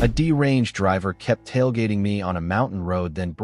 A deranged driver kept tailgating me on a mountain road, then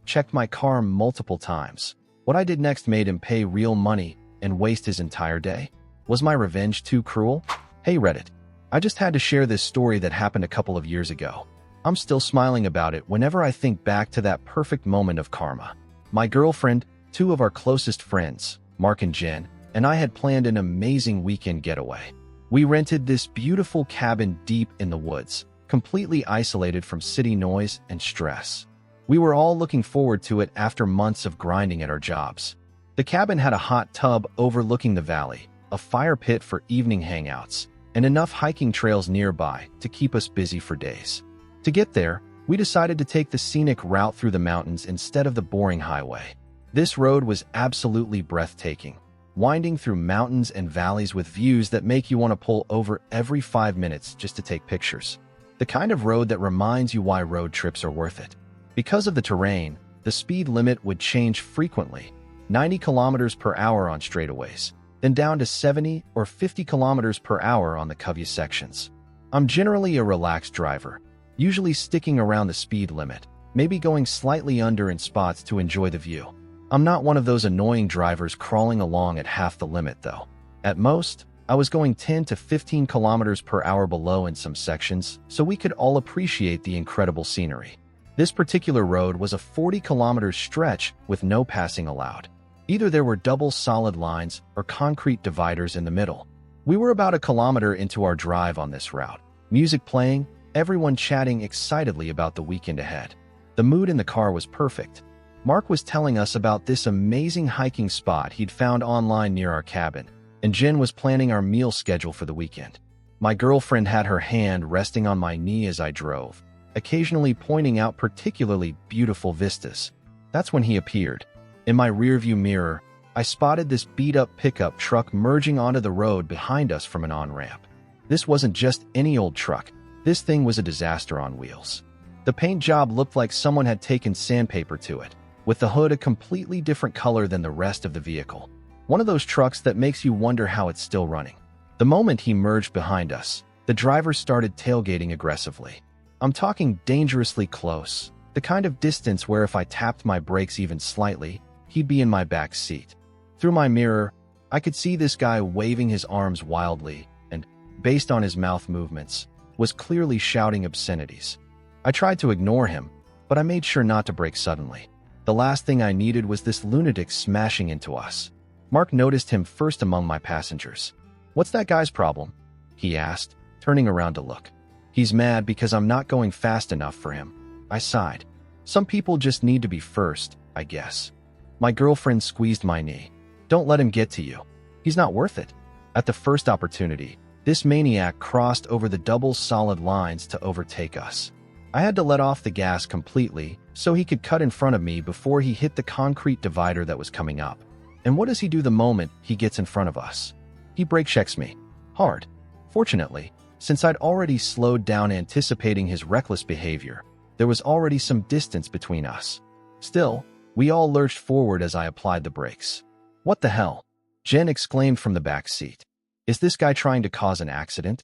checked my car multiple times. What I did next made him pay real money and waste his entire day. Was my revenge too cruel? Hey Reddit, I just had to share this story that happened a couple of years ago. I'm still smiling about it whenever I think back to that perfect moment of karma. My girlfriend, two of our closest friends, Mark and Jen, and I had planned an amazing weekend getaway. We rented this beautiful cabin deep in the woods, completely isolated from city noise and stress. We were all looking forward to it after months of grinding at our jobs. The cabin had a hot tub overlooking the valley, a fire pit for evening hangouts, and enough hiking trails nearby to keep us busy for days. To get there, we decided to take the scenic route through the mountains instead of the boring highway. This road was absolutely breathtaking, winding through mountains and valleys with views that make you want to pull over every 5 minutes just to take pictures. The kind of road that reminds you why road trips are worth it. Because of the terrain, the speed limit would change frequently, 90 kilometers per hour on straightaways, then down to 70 or 50 kilometers per hour on the cuvvy sections. I'm generally a relaxed driver, usually sticking around the speed limit, maybe going slightly under in spots to enjoy the view. I'm not one of those annoying drivers crawling along at half the limit though. At most, I was going 10 to 15 kilometers per hour below in some sections, so we could all appreciate the incredible scenery. This particular road was a 40-kilometer stretch with no passing allowed. Either there were double solid lines or concrete dividers in the middle. We were about a kilometer into our drive on this route, music playing, everyone chatting excitedly about the weekend ahead. The mood in the car was perfect. Mark was telling us about this amazing hiking spot he'd found online near our cabin, and Jen was planning our meal schedule for the weekend. My girlfriend had her hand resting on my knee as I drove, occasionally pointing out particularly beautiful vistas. That's when he appeared. In my rearview mirror, I spotted this beat-up pickup truck merging onto the road behind us from an on-ramp. This wasn't just any old truck. This thing was a disaster on wheels. The paint job looked like someone had taken sandpaper to it, with the hood a completely different color than the rest of the vehicle. One of those trucks that makes you wonder how it's still running. The moment he merged behind us, the driver started tailgating aggressively. I'm talking dangerously close, the kind of distance where if I tapped my brakes even slightly, he'd be in my back seat. Through my mirror, I could see this guy waving his arms wildly and, based on his mouth movements, was clearly shouting obscenities. I tried to ignore him, but I made sure not to brake suddenly. The last thing I needed was this lunatic smashing into us. Mark noticed him first among my passengers. "What's that guy's problem?" he asked, turning around to look. "He's mad because I'm not going fast enough for him." I sighed. Some people just need to be first, I guess. My girlfriend squeezed my knee. "Don't let him get to you. He's not worth it." At the first opportunity, this maniac crossed over the double solid lines to overtake us. I had to let off the gas completely so he could cut in front of me before he hit the concrete divider that was coming up. And what does he do the moment he gets in front of us? He brake checks me. Hard. Fortunately, since I'd already slowed down anticipating his reckless behavior, there was already some distance between us. Still, we all lurched forward as I applied the brakes. "What the hell?" Jen exclaimed from the back seat. "Is this guy trying to cause an accident?"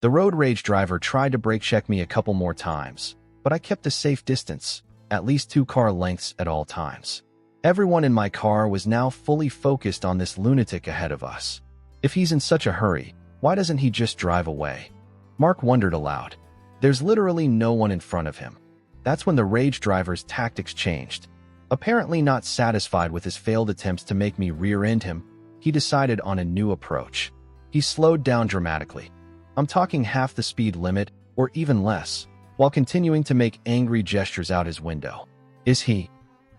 The road rage driver tried to brake check me a couple more times, but I kept a safe distance, at least 2 car lengths at all times. Everyone in my car was now fully focused on this lunatic ahead of us. If he's in such a hurry, why doesn't he just drive away? Mark wondered aloud. There's literally no one in front of him. That's when the rage driver's tactics changed. Apparently not satisfied with his failed attempts to make me rear-end him, he decided on a new approach. He slowed down dramatically. I'm talking half the speed limit, or even less, while continuing to make angry gestures out his window. Is he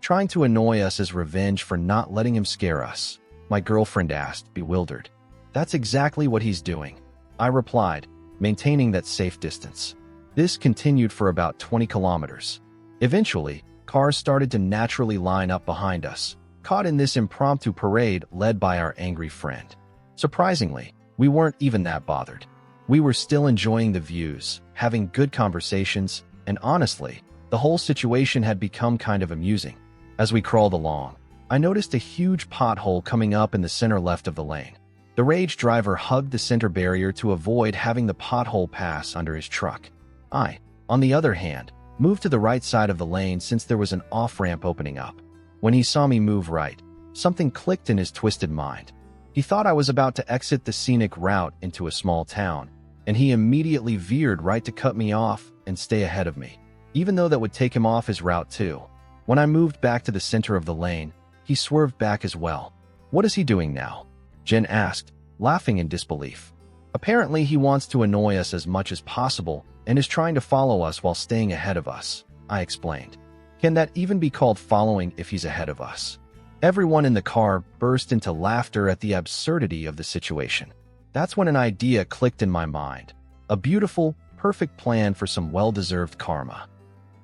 trying to annoy us as revenge for not letting him scare us? My girlfriend asked, bewildered. That's exactly what he's doing, I replied, maintaining that safe distance. This continued for about 20 kilometers. Eventually, cars started to naturally line up behind us, caught in this impromptu parade led by our angry friend. Surprisingly, we weren't even that bothered. We were still enjoying the views, having good conversations, and honestly, the whole situation had become kind of amusing. As we crawled along, I noticed a huge pothole coming up in the center left of the lane. The rage driver hugged the center barrier to avoid having the pothole pass under his truck. I, on the other hand, moved to the right side of the lane since there was an off-ramp opening up. When he saw me move right, something clicked in his twisted mind. He thought I was about to exit the scenic route into a small town, and he immediately veered right to cut me off and stay ahead of me, even though that would take him off his route too. When I moved back to the center of the lane, he swerved back as well. "What is he doing now?" Jen asked, laughing in disbelief. "Apparently he wants to annoy us as much as possible and is trying to follow us while staying ahead of us," I explained. "Can that even be called following if he's ahead of us?" Everyone in the car burst into laughter at the absurdity of the situation. That's when an idea clicked in my mind. A beautiful, perfect plan for some well-deserved karma.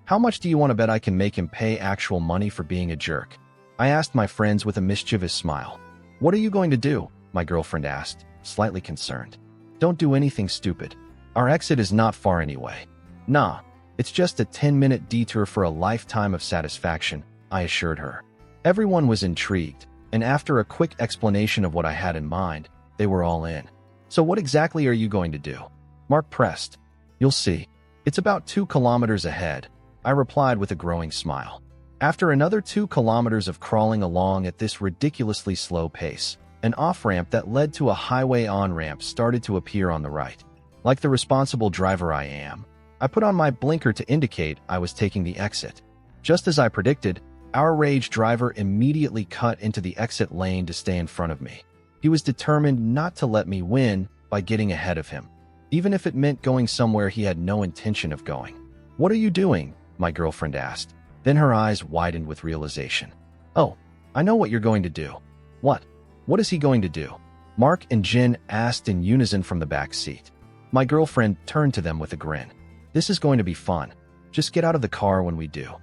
"How much do you want to bet I can make him pay actual money for being a jerk?" I asked my friends with a mischievous smile. "What are you going to do?" my girlfriend asked, slightly concerned. "Don't do anything stupid. Our exit is not far anyway." "Nah, it's just a 10-minute detour for a lifetime of satisfaction," I assured her. Everyone was intrigued, and after a quick explanation of what I had in mind, they were all in. "So what exactly are you going to do?" Mark pressed. "You'll see. It's about 2 kilometers ahead," I replied with a growing smile. After another 2 kilometers of crawling along at this ridiculously slow pace, an off-ramp that led to a highway on-ramp started to appear on the right. Like the responsible driver I am, I put on my blinker to indicate I was taking the exit. Just as I predicted, our rage driver immediately cut into the exit lane to stay in front of me. He was determined not to let me win by getting ahead of him, even if it meant going somewhere he had no intention of going. "What are you doing?" my girlfriend asked. Then her eyes widened with realization. "Oh, I know what you're going to do." "What? What is he going to do?" Mark and Jen asked in unison from the back seat. My girlfriend turned to them with a grin. "This is going to be fun. Just get out of the car when we do."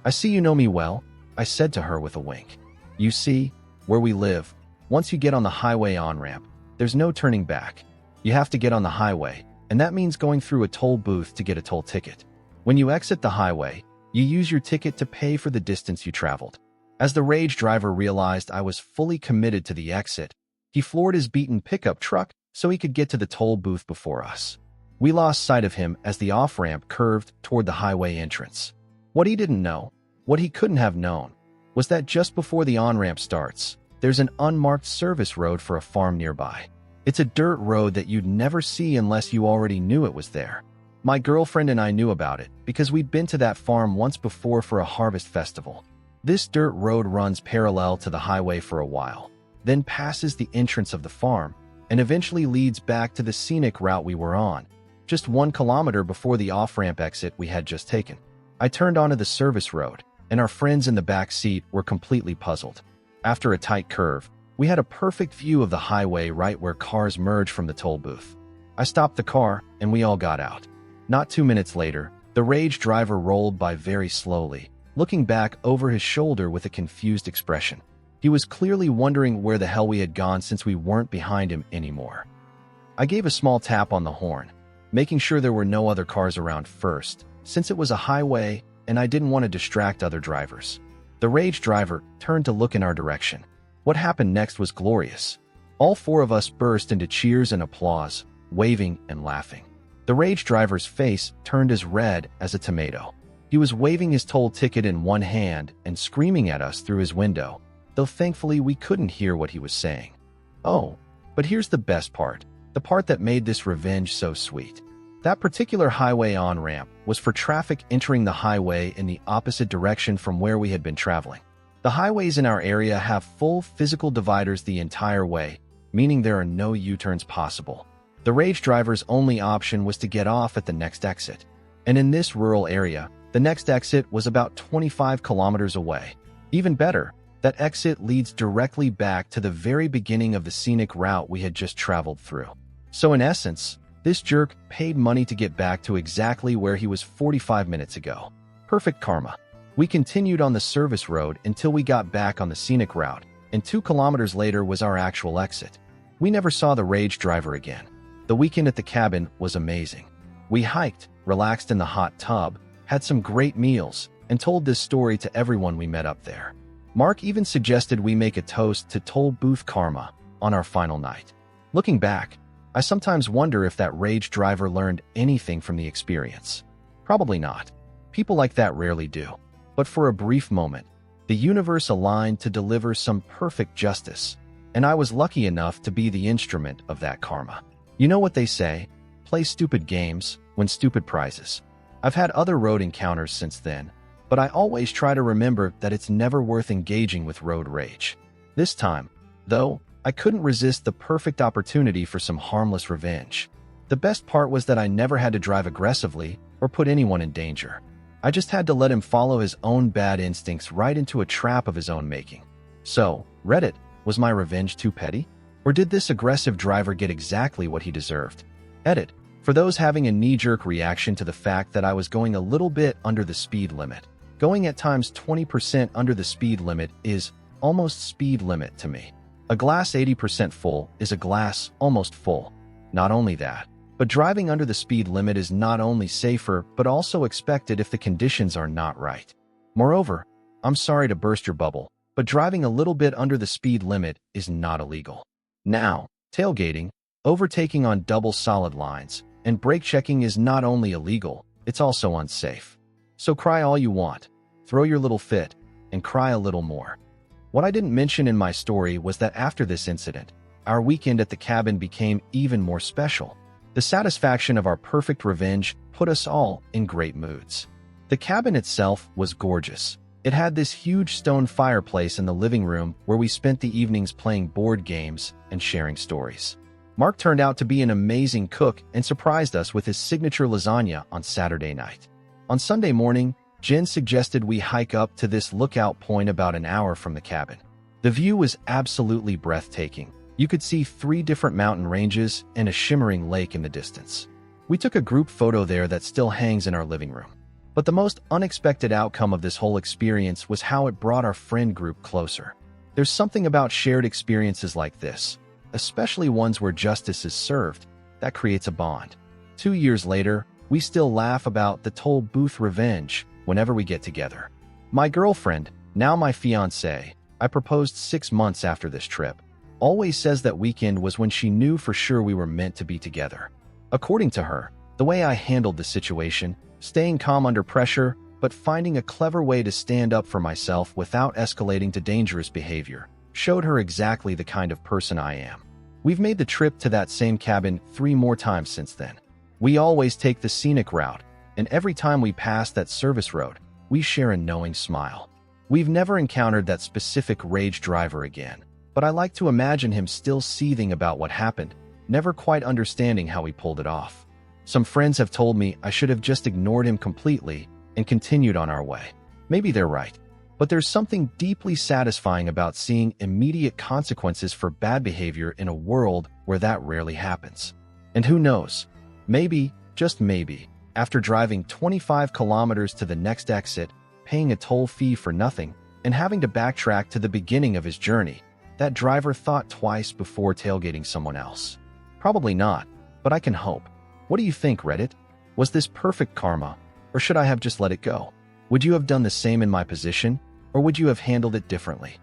"I see you know me well," I said to her with a wink. "You see, where we live, once you get on the highway on-ramp, there's no turning back. You have to get on the highway, and that means going through a toll booth to get a toll ticket. When you exit the highway, you use your ticket to pay for the distance you traveled." As the rage driver realized I was fully committed to the exit, he floored his beaten pickup truck so he could get to the toll booth before us. We lost sight of him as the off-ramp curved toward the highway entrance. What he didn't know, what he couldn't have known, was that just before the on-ramp starts, there's an unmarked service road for a farm nearby. It's a dirt road that you'd never see unless you already knew it was there. My girlfriend and I knew about it because we'd been to that farm once before for a harvest festival. This dirt road runs parallel to the highway for a while, then passes the entrance of the farm, and eventually leads back to the scenic route we were on, just 1 kilometer before the off-ramp exit we had just taken. I turned onto the service road, and our friends in the back seat were completely puzzled. After a tight curve, we had a perfect view of the highway right where cars merge from the toll booth. I stopped the car, and we all got out. Not 2 minutes later, the rage driver rolled by very slowly, looking back over his shoulder with a confused expression. He was clearly wondering where the hell we had gone since we weren't behind him anymore. I gave a small tap on the horn, making sure there were no other cars around first, since it was a highway and I didn't want to distract other drivers. The rage driver turned to look in our direction. What happened next was glorious. All 4 of us burst into cheers and applause, waving and laughing. The rage driver's face turned as red as a tomato. He was waving his toll ticket in one hand and screaming at us through his window, though thankfully we couldn't hear what he was saying. Oh, but here's the best part, the part that made this revenge so sweet. That particular highway on-ramp was for traffic entering the highway in the opposite direction from where we had been traveling. The highways in our area have full physical dividers the entire way, meaning there are no U-turns possible. The rage driver's only option was to get off at the next exit. And in this rural area, the next exit was about 25 kilometers away. Even better, that exit leads directly back to the very beginning of the scenic route we had just traveled through. So in essence, this jerk paid money to get back to exactly where he was 45 minutes ago. Perfect karma. We continued on the service road until we got back on the scenic route, and 2 kilometers later was our actual exit. We never saw the rage driver again. The weekend at the cabin was amazing. We hiked, relaxed in the hot tub, had some great meals, and told this story to everyone we met up there. Mark even suggested we make a toast to toll booth karma on our final night. Looking back, I sometimes wonder if that rage driver learned anything from the experience. Probably not. People like that rarely do. But for a brief moment, the universe aligned to deliver some perfect justice, and I was lucky enough to be the instrument of that karma. You know what they say? Play stupid games, win stupid prizes. I've had other road encounters since then, but I always try to remember that it's never worth engaging with road rage. This time, though, I couldn't resist the perfect opportunity for some harmless revenge. The best part was that I never had to drive aggressively or put anyone in danger. I just had to let him follow his own bad instincts right into a trap of his own making. So, Reddit, was my revenge too petty? Or did this aggressive driver get exactly what he deserved? Edit. For those having a knee-jerk reaction to the fact that I was going a little bit under the speed limit. Going at times 20% under the speed limit is almost speed limit to me. A glass 80% full is a glass almost full. Not only that, but driving under the speed limit is not only safer but also expected if the conditions are not right. Moreover, I'm sorry to burst your bubble, but driving a little bit under the speed limit is not illegal. Now, tailgating, overtaking on double solid lines, and brake checking is not only illegal, it's also unsafe. So cry all you want, throw your little fit, and cry a little more. What I didn't mention in my story was that after this incident, our weekend at the cabin became even more special. The satisfaction of our perfect revenge put us all in great moods. The cabin itself was gorgeous. It had this huge stone fireplace in the living room where we spent the evenings playing board games and sharing stories. Mark turned out to be an amazing cook and surprised us with his signature lasagna on Saturday night. On Sunday morning, Jen suggested we hike up to this lookout point about an hour from the cabin. The view was absolutely breathtaking. You could see 3 different mountain ranges and a shimmering lake in the distance. We took a group photo there that still hangs in our living room. But the most unexpected outcome of this whole experience was how it brought our friend group closer. There's something about shared experiences like this, especially ones where justice is served, that creates a bond. 2 years later, we still laugh about the toll booth revenge whenever we get together. My girlfriend, now my fiancée, I proposed 6 months after this trip, always says that weekend was when she knew for sure we were meant to be together. According to her, the way I handled the situation, staying calm under pressure, but finding a clever way to stand up for myself without escalating to dangerous behavior, showed her exactly the kind of person I am. We've made the trip to that same cabin 3 more times since then. We always take the scenic route, and every time we pass that service road, we share a knowing smile. We've never encountered that specific rage driver again, but I like to imagine him still seething about what happened, never quite understanding how he pulled it off. Some friends have told me I should have just ignored him completely and continued on our way. Maybe they're right, but there's something deeply satisfying about seeing immediate consequences for bad behavior in a world where that rarely happens. And who knows, maybe, just maybe, after driving 25 kilometers to the next exit, paying a toll fee for nothing, and having to backtrack to the beginning of his journey, that driver thought twice before tailgating someone else. Probably not, but I can hope. What do you think, Reddit? Was this perfect karma, or should I have just let it go? Would you have done the same in my position, or would you have handled it differently?